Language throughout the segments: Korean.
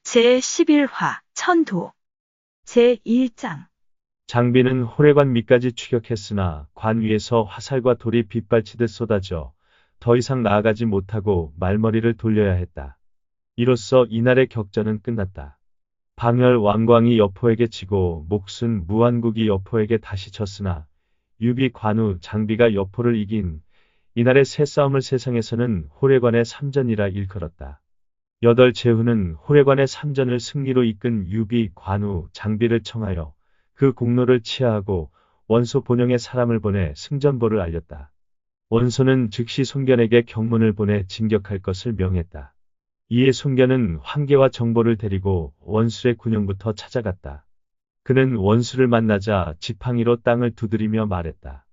제11화 천도 제1장 장비는 호래관 밑까지 추격했으나 관 위에서 화살과 돌이 빗발치듯 쏟아져 더 이상 나아가지 못하고 말머리를 돌려야 했다. 이로써 이날의 격전은 끝났다. 방열 왕광이 여포에게 지고 목순 무한국이 여포에게 다시 졌으나 유비 관우 장비가 여포를 이긴 이날의 새 싸움을 세상에서는 호래관의 삼전이라 일컬었다. 여덟 제후는 호래관의 삼전을 승리로 이끈 유비, 관우, 장비를 청하여 그 공로를 치하하고 원소 본영에 사람을 보내 승전보를 알렸다. 원소는 즉시 손견에게 경문을 보내 진격할 것을 명했다. 이에 손견은 황계와 정보를 데리고 원술의 군영부터 찾아갔다. 그는 원수를 만나자 지팡이로 땅을 두드리며 말했다.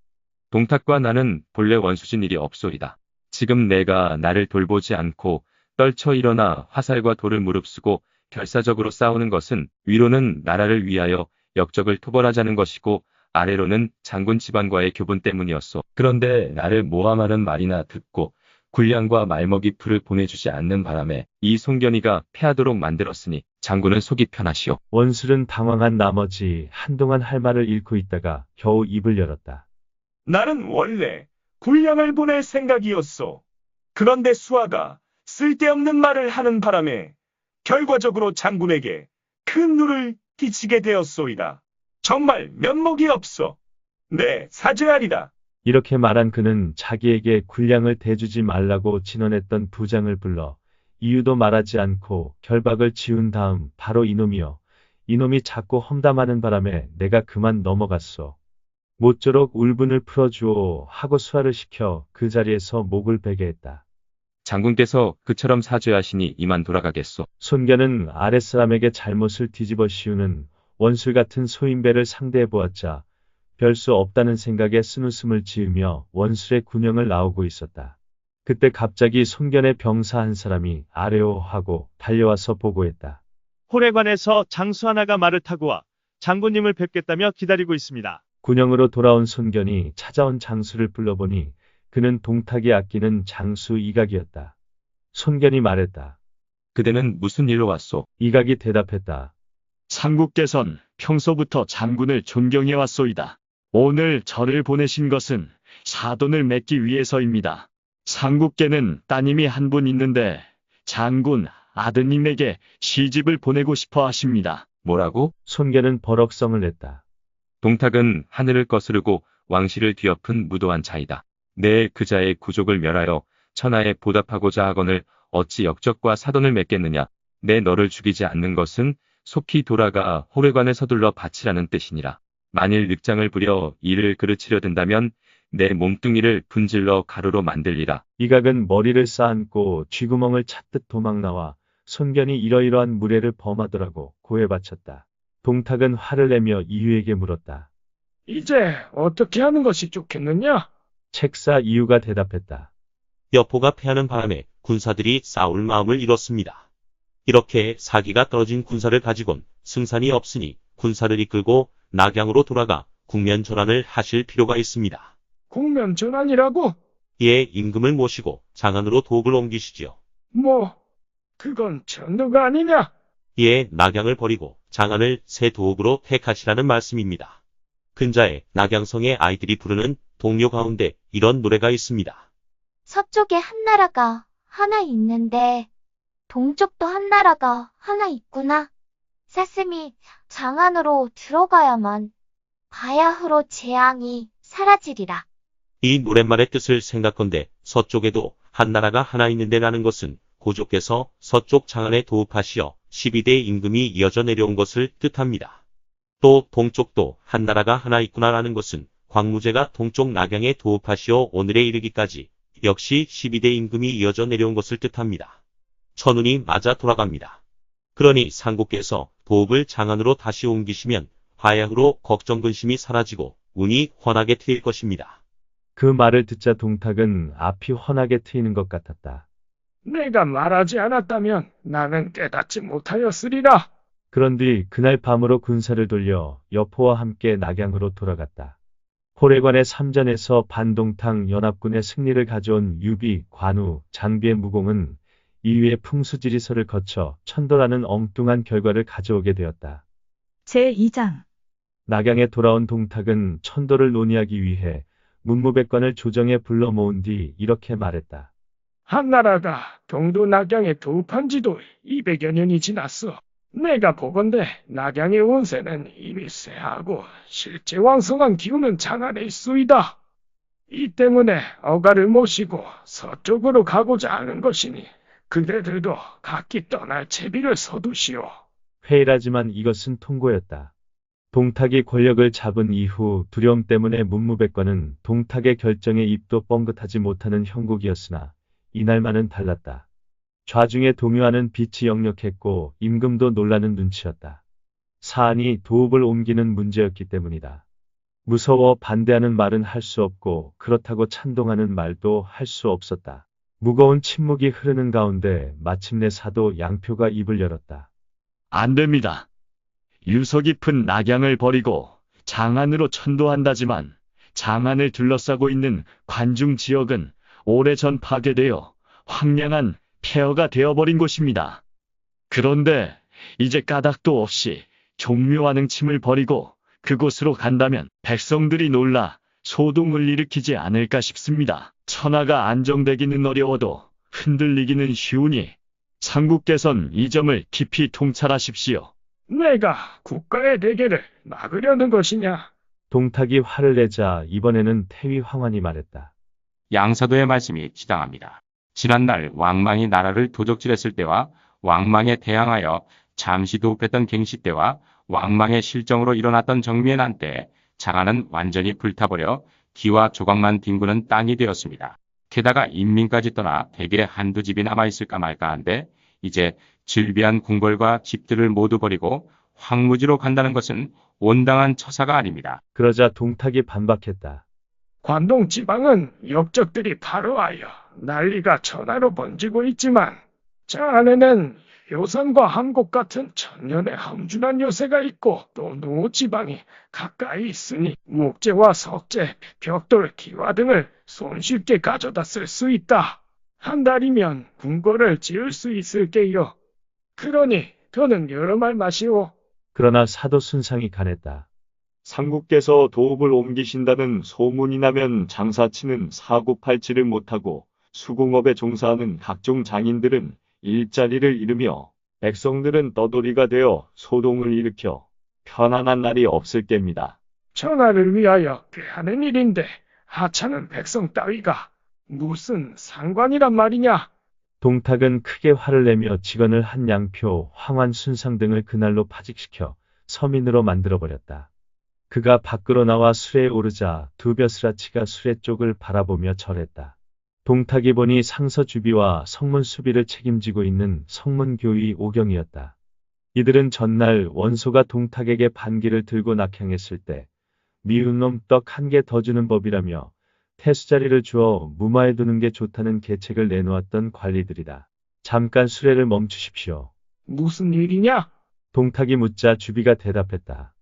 동탁과 나는 본래 원수진 일이 없소이다. 지금 내가 나를 돌보지 않고 떨쳐 일어나 화살과 돌을 무릅쓰고 결사적으로 싸우는 것은 위로는 나라를 위하여 역적을 토벌하자는 것이고 아래로는 장군 집안과의 교분 때문이었소. 그런데 나를 모함하는 말이나 듣고 군량과 말먹이 풀을 보내주지 않는 바람에 이 송견이가 패하도록 만들었으니 장군은 속이 편하시오. 원술은 당황한 나머지 한동안 할 말을 잃고 있다가 겨우 입을 열었다. 나는 원래 군량을 보낼 생각이었소. 그런데 수아가 쓸데없는 말을 하는 바람에 결과적으로 장군에게 큰 누를 끼치게 되었소이다. 정말 면목이 없어. 네, 사죄하리다. 이렇게 말한 그는 자기에게 군량을 대주지 말라고 진언했던 부장을 불러 이유도 말하지 않고 결박을 지운 다음 바로 이놈이여. 이놈이 자꾸 험담하는 바람에 내가 그만 넘어갔소. 모쪼록 울분을 풀어주오 하고 수하를 시켜 그 자리에서 목을 베게 했다. 장군께서 그처럼 사죄하시니 이만 돌아가겠소. 손견은 아랫사람에게 잘못을 뒤집어 씌우는 원술 같은 소인배를 상대해 보았자 별 수 없다는 생각에 쓴웃음을 지으며 원술의 군영을 나오고 있었다. 그때 갑자기 손견의 병사 한 사람이 아래오 하고 달려와서 보고했다. 호래관에서 장수 하나가 말을 타고 와 장군님을 뵙겠다며 기다리고 있습니다. 군영으로 돌아온 손견이 찾아온 장수를 불러보니 그는 동탁이 아끼는 장수 이각이었다. 손견이 말했다. 그대는 무슨 일로 왔소? 이각이 대답했다. 상국께선 평소부터 장군을 존경해 왔소이다. 오늘 저를 보내신 것은 사돈을 맺기 위해서입니다. 상국께는 따님이 한 분 있는데 장군 아드님에게 시집을 보내고 싶어 하십니다. 뭐라고? 손견은 버럭성을 냈다. 동탁은 하늘을 거스르고 왕실을 뒤엎은 무도한 자이다. 내 그자의 구족을 멸하여 천하에 보답하고자 하거늘 어찌 역적과 사돈을 맺겠느냐. 내 너를 죽이지 않는 것은 속히 돌아가 호래관에 서둘러 바치라는 뜻이니라. 만일 늑장을 부려 이를 그르치려 든다면 내 몸뚱이를 분질러 가루로 만들리라. 이각은 머리를 쌓안고 쥐구멍을 찾듯 도망나와 손견이 이러이러한 무례를 범하더라고 고해 바쳤다. 동탁은 화를 내며 이유에게 물었다. 이제 어떻게 하는 것이 좋겠느냐? 책사 이유가 대답했다. 여포가 패하는 바람에 군사들이 싸울 마음을 잃었습니다. 이렇게 사기가 떨어진 군사를 가지곤 승산이 없으니 군사를 이끌고 낙양으로 돌아가 국면 전환을 하실 필요가 있습니다. 국면 전환이라고? 이에 임금을 모시고 장안으로 도읍을 옮기시지요. 그건 전도가 아니냐? 이에 낙양을 버리고 장안을 새 도읍으로 택하시라는 말씀입니다. 근자에 낙양성의 아이들이 부르는 동요 가운데 이런 노래가 있습니다. 서쪽에 한나라가 하나 있는데 동쪽도 한나라가 하나 있구나. 사슴이 장안으로 들어가야만 바야흐로 재앙이 사라지리라. 이 노랫말의 뜻을 생각건대 서쪽에도 한나라가 하나 있는데 라는 것은 고조께서 서쪽 장안에 도읍하시어 12대 임금이 이어져 내려온 것을 뜻합니다. 또 동쪽도 한나라가 하나 있구나 라는 것은 광무제가 동쪽 낙양에 도읍하시어 오늘에 이르기까지 역시 12대 임금이 이어져 내려온 것을 뜻합니다. 천운이 맞아 돌아갑니다. 그러니 상국께서 도읍을 장안으로 다시 옮기시면 화야흐로 걱정 근심이 사라지고 운이 훤하게 트일 것입니다. 그 말을 듣자 동탁은 앞이 훤하게 트이는 것 같았다. 내가 말하지 않았다면 나는 깨닫지 못하였으리라. 그런 뒤 그날 밤으로 군사를 돌려 여포와 함께 낙양으로 돌아갔다. 호래관의 삼전에서 반동탕 연합군의 승리를 가져온 유비, 관우, 장비의 무공은 이후에 풍수지리서를 거쳐 천도라는 엉뚱한 결과를 가져오게 되었다. 제2장. 낙양에 돌아온 동탁은 천도를 논의하기 위해 문무백관을 조정에 불러 모은 뒤 이렇게 말했다. 한나라가 경도 낙양에 도읍한 지도 200여 년이 지났어. 내가 보건대 낙양의 운세는 이미 쇠하고 실제 왕성한 기운은 장안에 있수이다. 이 때문에 어가를 모시고 서쪽으로 가고자 하는 것이니 그대들도 각기 떠날 채비를 서두시오. 회의라지만 이것은 통고였다. 동탁이 권력을 잡은 이후 두려움 때문에 문무백관은 동탁의 결정에 입도 뻥긋하지 못하는 형국이었으나 이날만은 달랐다. 좌중에 동요하는 빛이 역력했고 임금도 놀라는 눈치였다. 사안이 도읍을 옮기는 문제였기 때문이다. 무서워 반대하는 말은 할 수 없고 그렇다고 찬동하는 말도 할 수 없었다. 무거운 침묵이 흐르는 가운데 마침내 사도 양표가 입을 열었다. 안 됩니다. 유서 깊은 낙양을 버리고 장안으로 천도한다지만 장안을 둘러싸고 있는 관중 지역은 오래전 파괴되어 황량한 폐허가 되어버린 곳입니다. 그런데 이제 까닭도 없이 종묘하는 침을 버리고 그곳으로 간다면 백성들이 놀라 소동을 일으키지 않을까 싶습니다. 천하가 안정되기는 어려워도 흔들리기는 쉬우니 상국께선 이 점을 깊이 통찰하십시오. 내가 국가의 대계를 막으려는 것이냐? 동탁이 화를 내자 이번에는 태위 황환이 말했다. 양사도의 말씀이 지당합니다. 지난날 왕망이 나라를 도적질했을 때와 왕망에 대항하여 잠시 도읍했던 갱시 때와 왕망의 실정으로 일어났던 정미의 난 때 장안은 완전히 불타버려 기와 조각만 뒹구는 땅이 되었습니다. 게다가 인민까지 떠나 대개 한두 집이 남아있을까 말까 한데 이제 즐비한 궁궐과 집들을 모두 버리고 황무지로 간다는 것은 온당한 처사가 아닙니다. 그러자 동탁이 반박했다. 관동 지방은 역적들이 바로하여 난리가 천하로 번지고 있지만 장안에는 효선과 함곡 같은 천년의 험준한 요새가 있고 또 노지방이 가까이 있으니 목재와 석재, 벽돌, 기와 등을 손쉽게 가져다 쓸 수 있다. 한 달이면 궁궐을 지을 수 있을 게요. 그러니 더는 여러 말 마시오. 그러나 사도 순상이 간했다. 상국께서 도읍을 옮기신다는 소문이 나면 장사치는 사고팔지를 못하고 수공업에 종사하는 각종 장인들은 일자리를 잃으며 백성들은 떠돌이가 되어 소동을 일으켜 편안한 날이 없을 게입니다. 천하를 위하여 괴하는 일인데 하찮은 백성 따위가 무슨 상관이란 말이냐? 동탁은 크게 화를 내며 직언을 한 양표, 황환, 순상 등을 그날로 파직시켜 서민으로 만들어버렸다. 그가 밖으로 나와 수레에 오르자 두 벼슬아치가 수레 쪽을 바라보며 절했다. 동탁이 보니 상서주비와 성문수비를 책임지고 있는 성문교의 오경이었다. 이들은 전날 원소가 동탁에게 반기를 들고 낙향했을 때 미운 놈 떡 한 개 더 주는 법이라며 태수자리를 주어 무마해 두는 게 좋다는 계책을 내놓았던 관리들이다. 잠깐 수레를 멈추십시오. 무슨 일이냐? 동탁이 묻자 주비가 대답했다.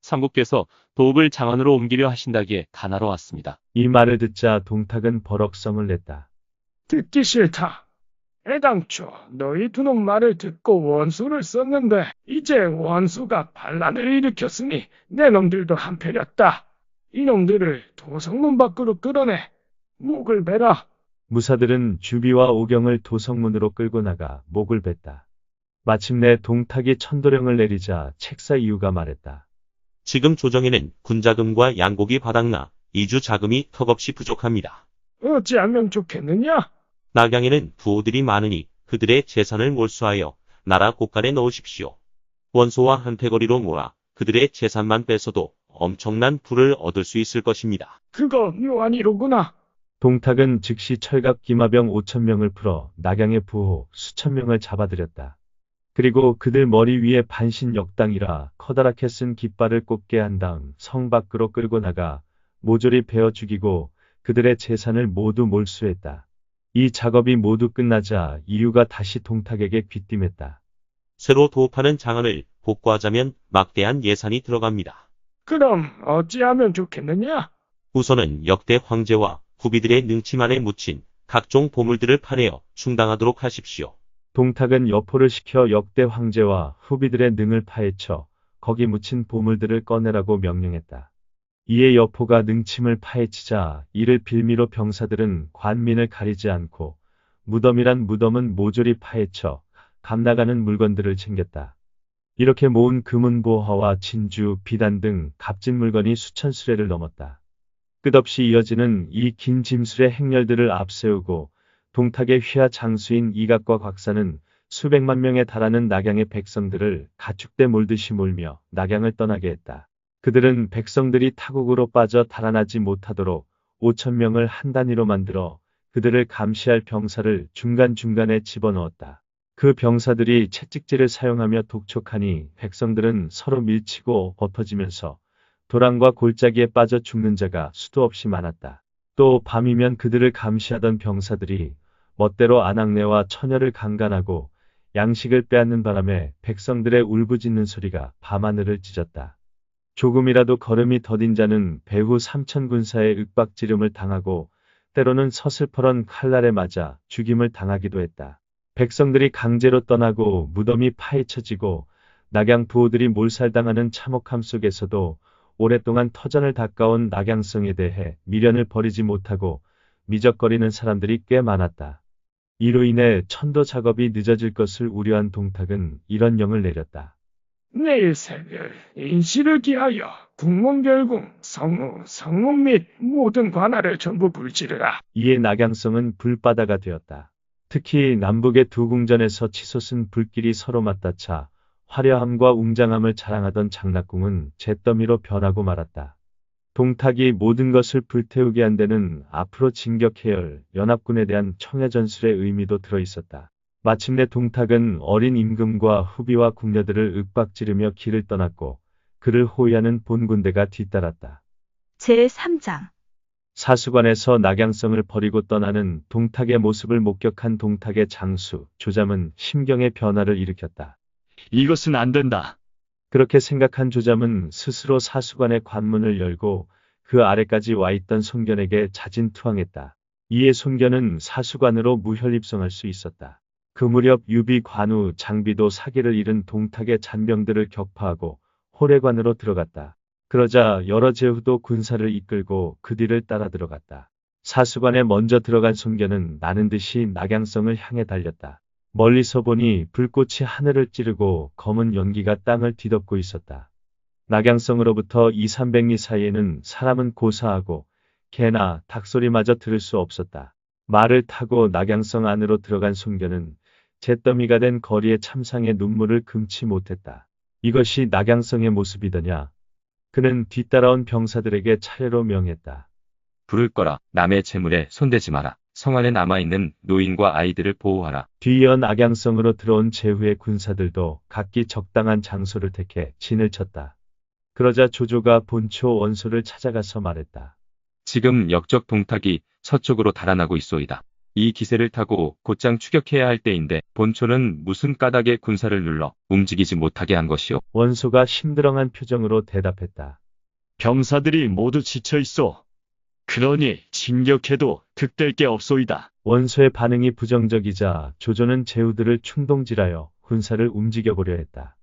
상국께서 도읍을 장안으로 옮기려 하신다기에 가나러 왔습니다. 이 말을 듣자 동탁은 버럭성을 냈다. 듣기 싫다. 애당초 너희 두 놈 말을 듣고 원수를 썼는데 이제 원수가 반란을 일으켰으니 내 놈들도 한패렸다. 이놈들을 도성문 밖으로 끌어내 목을 베라. 무사들은 주비와 오경을 도성문으로 끌고 나가 목을 뱄다. 마침내 동탁이 천도령을 내리자 책사 이유가 말했다. 지금 조정에는 군자금과 양곡이 바닥나 이주 자금이 턱없이 부족합니다. 어찌하면 좋겠느냐? 낙양에는 부호들이 많으니 그들의 재산을 몰수하여 나라 곳간에 넣으십시오. 원소와 한패거리로 모아 그들의 재산만 뺏어도 엄청난 부를 얻을 수 있을 것입니다. 그거 묘한 이로구나. 동탁은 즉시 철갑 기마병 5,000명을 풀어 낙양의 부호 수천 명을 잡아들였다. 그리고 그들 머리 위에 반신 역당이라 커다랗게 쓴 깃발을 꽂게 한 다음 성 밖으로 끌고 나가 모조리 베어 죽이고 그들의 재산을 모두 몰수했다. 이 작업이 모두 끝나자 이유가 다시 동탁에게 귀띔했다. 새로 도읍하는 장안을 복구하자면 막대한 예산이 들어갑니다. 그럼 어찌하면 좋겠느냐? 우선은 역대 황제와 후비들의 능치만에 묻힌 각종 보물들을 파내어 충당하도록 하십시오. 동탁은 여포를 시켜 역대 황제와 후비들의 능을 파헤쳐 거기 묻힌 보물들을 꺼내라고 명령했다. 이에 여포가 능침을 파헤치자 이를 빌미로 병사들은 관민을 가리지 않고 무덤이란 무덤은 모조리 파헤쳐 값나가는 물건들을 챙겼다. 이렇게 모은 금은 보화와 진주, 비단 등 값진 물건이 수천 수레를 넘었다. 끝없이 이어지는 이 긴 짐술의 행렬들을 앞세우고 동탁의 휘하 장수인 이각과 곽사는 수백만 명에 달하는 낙양의 백성들을 가축대 몰듯이 몰며 낙양을 떠나게 했다. 그들은 백성들이 타국으로 빠져 달아나지 못하도록 5,000명을 한 단위로 만들어 그들을 감시할 병사를 중간중간에 집어넣었다. 그 병사들이 채찍질을 사용하며 독촉하니 백성들은 서로 밀치고 엎어지면서 도랑과 골짜기에 빠져 죽는 자가 수도 없이 많았다. 또 밤이면 그들을 감시하던 병사들이 멋대로 아낙네와 처녀를 강간하고 양식을 빼앗는 바람에 백성들의 울부짖는 소리가 밤하늘을 찢었다. 조금이라도 걸음이 더딘 자는 배후 3,000 군사의 윽박지름을 당하고 때로는 서슬퍼런 칼날에 맞아 죽임을 당하기도 했다. 백성들이 강제로 떠나고 무덤이 파헤쳐지고 낙양 부호들이 몰살당하는 참혹함 속에서도 오랫동안 터전을 닦아온 낙양성에 대해 미련을 버리지 못하고 미적거리는 사람들이 꽤 많았다. 이로 인해 천도 작업이 늦어질 것을 우려한 동탁은 이런 명을 내렸다. 내일 새벽 인시를 기하여 궁문별궁, 성우, 성문 및 모든 관할을 전부 불지르라. 이에 낙양성은 불바다가 되었다. 특히 남북의 두 궁전에서 치솟은 불길이 서로 맞닿아 화려함과 웅장함을 자랑하던 장락궁은 잿더미로 변하고 말았다. 동탁이 모든 것을 불태우게 한 데는 앞으로 진격해열 연합군에 대한 청해전술의 의미도 들어있었다. 마침내 동탁은 어린 임금과 후비와 궁녀들을 윽박지르며 길을 떠났고 그를 호위하는 본군대가 뒤따랐다. 제3장 사수관에서 낙양성을 버리고 떠나는 동탁의 모습을 목격한 동탁의 장수 조잠은 심경의 변화를 일으켰다. 이것은 안 된다. 그렇게 생각한 조잠은 스스로 사수관의 관문을 열고 그 아래까지 와 있던 손견에게 자진투항했다. 이에 손견은 사수관으로 무혈입성할 수 있었다. 그 무렵 유비 관우 장비도 사기를 잃은 동탁의 잔병들을 격파하고 호래관으로 들어갔다. 그러자 여러 제후도 군사를 이끌고 그 뒤를 따라 들어갔다. 사수관에 먼저 들어간 손견은 나는 듯이 낙양성을 향해 달렸다. 멀리서 보니 불꽃이 하늘을 찌르고 검은 연기가 땅을 뒤덮고 있었다. 낙양성으로부터 200~300리 사이에는 사람은 고사하고 개나 닭소리마저 들을 수 없었다. 말을 타고 낙양성 안으로 들어간 손견은 잿더미가 된 거리의 참상에 눈물을 금치 못했다. 이것이 낙양성의 모습이더냐. 그는 뒤따라온 병사들에게 차례로 명했다. 부를 거라. 남의 재물에 손대지 마라. 성 안에 남아있는 노인과 아이들을 보호하라. 뒤이어 낙양성으로 들어온 제후의 군사들도 각기 적당한 장소를 택해 진을 쳤다. 그러자 조조가 본초 원소를 찾아가서 말했다. 지금 역적 동탁이 서쪽으로 달아나고 있소이다. 이 기세를 타고 곧장 추격해야 할 때인데 본초는 무슨 까닭에 군사를 눌러 움직이지 못하게 한 것이오? 원소가 심드렁한 표정으로 대답했다. 병사들이 모두 지쳐 있어. 그러니 진격해도 득될 게 없소이다. 원소의 반응이 부정적이자 조조는 제후들을 충동질하여 군사를 움직여보려 했다.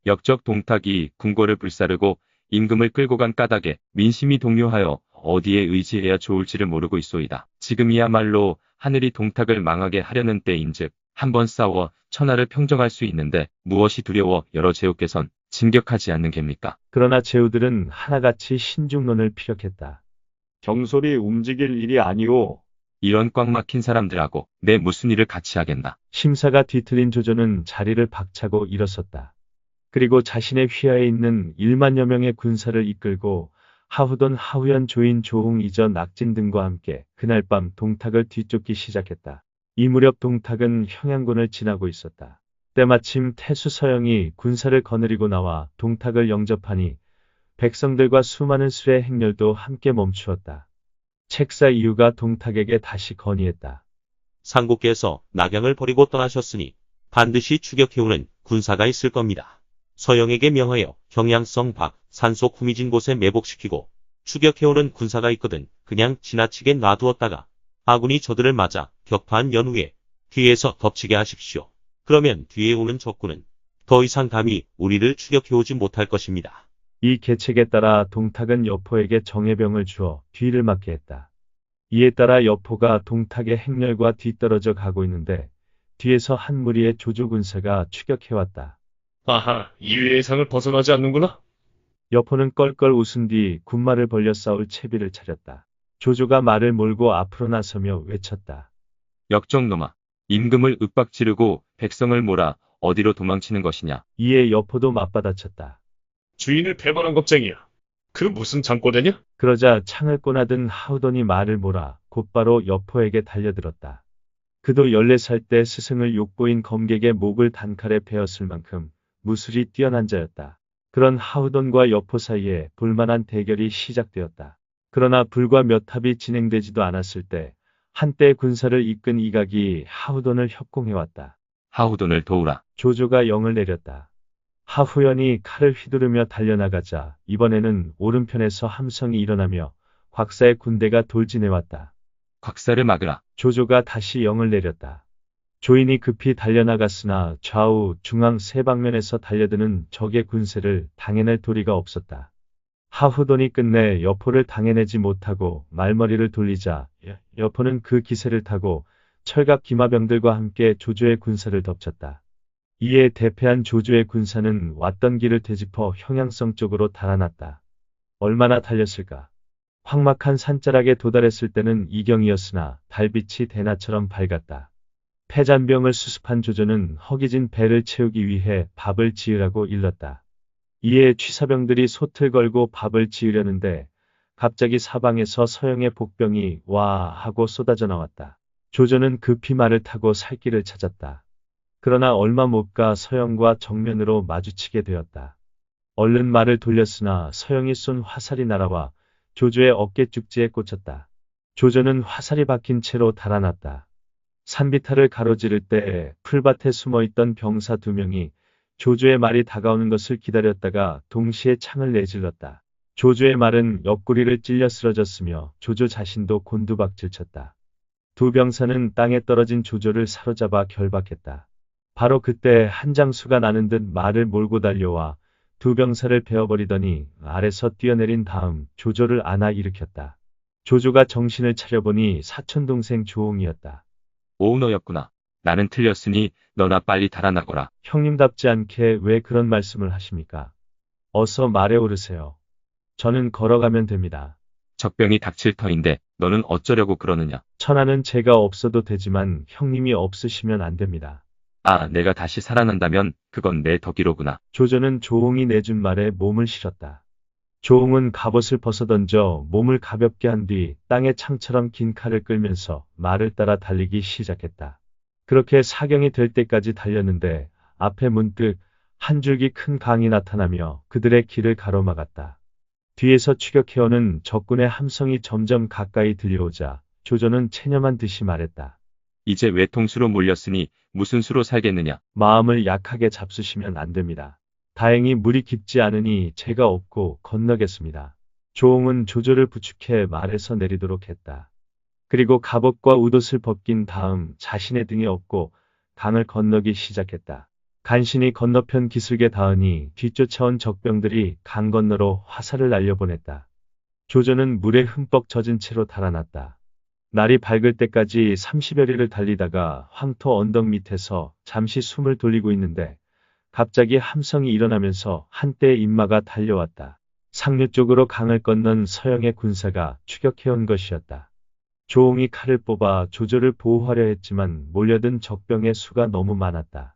역적 동탁이 궁궐을 불사르고 임금을 끌고 간 까닭에 민심이 동요하여 어디에 의지해야 좋을지를 모르고 있소이다. 지금이야말로 하늘이 동탁을 망하게 하려는 때인즉 한번 싸워 천하를 평정할 수 있는데 무엇이 두려워 여러 제후께선 진격하지 않는 겝니까? 그러나 제후들은 하나같이 신중론을 피력했다. 경솔이 움직일 일이 아니오. 이런 꽉 막힌 사람들하고 내 무슨 일을 같이 하겠나? 심사가 뒤틀린 조조는 자리를 박차고 일어섰다. 그리고 자신의 휘하에 있는 1만여 명의 군사를 이끌고 하후돈 하후연 조인 조홍 이전 낙진 등과 함께 그날 밤 동탁을 뒤쫓기 시작했다. 이 무렵 동탁은 형양군을 지나고 있었다. 때마침 태수 서영이 군사를 거느리고 나와 동탁을 영접하니 백성들과 수많은 수레 행렬도 함께 멈추었다. 책사 이유가 동탁에게 다시 건의했다. 상국께서 낙양을 버리고 떠나셨으니 반드시 추격해오는 군사가 있을 겁니다. 서영에게 명하여 경양성 밖 산속 후미진 곳에 매복시키고 추격해오는 군사가 있거든 그냥 지나치게 놔두었다가 아군이 저들을 맞아 격파한 연후에 뒤에서 덮치게 하십시오. 그러면 뒤에 오는 적군은 더 이상 감히 우리를 추격해오지 못할 것입니다. 이 계책에 따라 동탁은 여포에게 정예병을 주어 뒤를 막게 했다. 이에 따라 여포가 동탁의 행렬과 뒤떨어져 가고 있는데 뒤에서 한 무리의 조조 군사가 추격해왔다. 아하, 이 예상을 벗어나지 않는구나. 여포는 껄껄 웃은 뒤 군말을 벌려 싸울 채비를 차렸다. 조조가 말을 몰고 앞으로 나서며 외쳤다. 역정놈아, 임금을 윽박지르고 백성을 몰아 어디로 도망치는 것이냐. 이에 여포도 맞받아쳤다. 주인을 배반한 겁쟁이야. 그 무슨 장꼬대냐? 그러자 창을 꼬나든 하우돈이 말을 몰아 곧바로 여포에게 달려들었다. 그도 14살 때 스승을 욕보인 검객의 목을 단칼에 베었을 만큼 무술이 뛰어난 자였다. 그런 하우돈과 여포 사이에 볼만한 대결이 시작되었다. 그러나 불과 몇 합이 진행되지도 않았을 때 한때 군사를 이끈 이각이 하우돈을 협공해왔다. 하우돈을 도우라. 조조가 영을 내렸다. 하후연이 칼을 휘두르며 달려나가자 이번에는 오른편에서 함성이 일어나며 곽사의 군대가 돌진해왔다. 곽사를 막으라. 조조가 다시 영을 내렸다. 조인이 급히 달려나갔으나 좌우, 중앙 세 방면에서 달려드는 적의 군세를 당해낼 도리가 없었다. 하후돈이 끝내 여포를 당해내지 못하고 말머리를 돌리자 여포는 그 기세를 타고 철갑 기마병들과 함께 조조의 군사를 덮쳤다. 이에 대패한 조조의 군사는 왔던 길을 되짚어 형양성 쪽으로 달아났다. 얼마나 달렸을까? 황막한 산자락에 도달했을 때는 이경이었으나 달빛이 대낮처럼 밝았다. 패잔병을 수습한 조조는 허기진 배를 채우기 위해 밥을 지으라고 일렀다. 이에 취사병들이 솥을 걸고 밥을 지으려는데 갑자기 사방에서 서영의 복병이 와 하고 쏟아져 나왔다. 조조는 급히 말을 타고 살 길을 찾았다. 그러나 얼마 못 가 서영과 정면으로 마주치게 되었다. 얼른 말을 돌렸으나 서영이 쏜 화살이 날아와 조조의 어깨 쭉지에 꽂혔다. 조조는 화살이 박힌 채로 달아났다. 산비탈을 가로지를 때 풀밭에 숨어있던 병사 2명이 조조의 말이 다가오는 것을 기다렸다가 동시에 창을 내질렀다. 조조의 말은 옆구리를 찔려 쓰러졌으며 조조 자신도 곤두박질 쳤다. 두 병사는 땅에 떨어진 조조를 사로잡아 결박했다. 바로 그때 한 장수가 나는 듯 말을 몰고 달려와 두 병사를 베어버리더니 아래서 뛰어내린 다음 조조를 안아 일으켰다. 조조가 정신을 차려보니 사촌동생 조홍이었다. 오너였구나. 나는 틀렸으니 너나 빨리 달아나거라. 형님답지 않게 왜 그런 말씀을 하십니까? 어서 말에 오르세요. 저는 걸어가면 됩니다. 적병이 닥칠 터인데 너는 어쩌려고 그러느냐. 천하는 제가 없어도 되지만 형님이 없으시면 안 됩니다. 아, 내가 다시 살아난다면 그건 내 덕이로구나. 조조는 조홍이 내준 말에 몸을 실었다. 조홍은 갑옷을 벗어던져 몸을 가볍게 한 뒤 땅에 창처럼 긴 칼을 끌면서 말을 따라 달리기 시작했다. 그렇게 사경이 될 때까지 달렸는데 앞에 문득 한 줄기 큰 강이 나타나며 그들의 길을 가로막았다. 뒤에서 추격해오는 적군의 함성이 점점 가까이 들려오자 조조는 체념한 듯이 말했다. 이제 외통수로 몰렸으니 무슨 수로 살겠느냐. 마음을 약하게 잡수시면 안 됩니다. 다행히 물이 깊지 않으니 제가 업고 건너겠습니다. 조홍은 조조를 부축해 말에서 내리도록 했다. 그리고 갑옷과 웃옷을 벗긴 다음 자신의 등에 업고 강을 건너기 시작했다. 간신히 건너편 기슭에 닿으니 뒤쫓아온 적병들이 강 건너로 화살을 날려보냈다. 조조는 물에 흠뻑 젖은 채로 달아났다. 날이 밝을 때까지 30여리를 달리다가 황토 언덕 밑에서 잠시 숨을 돌리고 있는데 갑자기 함성이 일어나면서 한때의 인마가 달려왔다. 상류 쪽으로 강을 건넌 서영의 군사가 추격해온 것이었다. 조홍이 칼을 뽑아 조조를 보호하려 했지만 몰려든 적병의 수가 너무 많았다.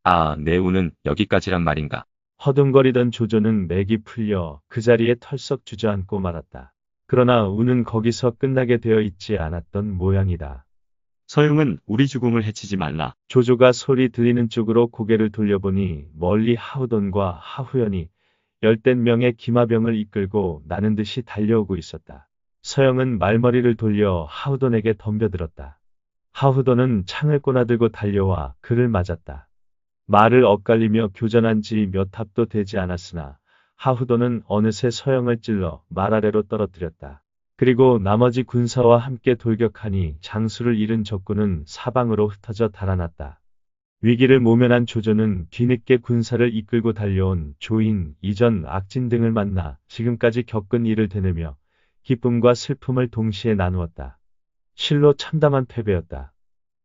아, 내 운은 여기까지란 말인가. 허둥거리던 조조는 맥이 풀려 그 자리에 털썩 주저앉고 말았다. 그러나 운은 거기서 끝나게 되어 있지 않았던 모양이다. 서영은 우리 주공을 해치지 말라. 조조가 소리 들리는 쪽으로 고개를 돌려보니 멀리 하우돈과 하후연이 10명의 기마병을 이끌고 나는 듯이 달려오고 있었다. 서영은 말머리를 돌려 하우돈에게 덤벼들었다. 하후돈은 창을 꼬나들고 달려와 그를 맞았다. 말을 엇갈리며 교전한 지 몇 합도 되지 않았으나 하후돈은 어느새 서영을 찔러 말 아래로 떨어뜨렸다. 그리고 나머지 군사와 함께 돌격하니 장수를 잃은 적군은 사방으로 흩어져 달아났다. 위기를 모면한 조조는 뒤늦게 군사를 이끌고 달려온 조인, 이전, 악진 등을 만나 지금까지 겪은 일을 되뇌며 기쁨과 슬픔을 동시에 나누었다. 실로 참담한 패배였다.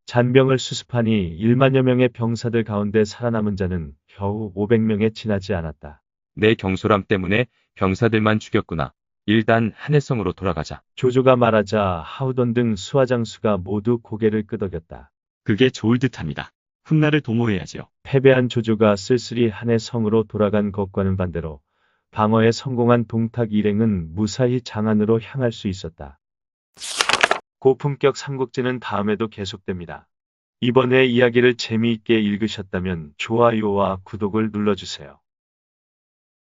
잔병을 수습하니 1만여 명의 병사들 가운데 살아남은 자는 겨우 500명에 지나지 않았다. 내 경솔함 때문에 병사들만 죽였구나. 일단 한해성으로 돌아가자. 조조가 말하자 하우돈 등 수하장수가 모두 고개를 끄덕였다. 그게 좋을 듯합니다. 훗날을 도모해야지요. 패배한 조조가 쓸쓸히 한해성으로 돌아간 것과는 반대로 방어에 성공한 동탁 일행은 무사히 장안으로 향할 수 있었다. 고품격 삼국지는 다음에도 계속됩니다. 이번에 이야기를 재미있게 읽으셨다면 좋아요와 구독을 눌러주세요.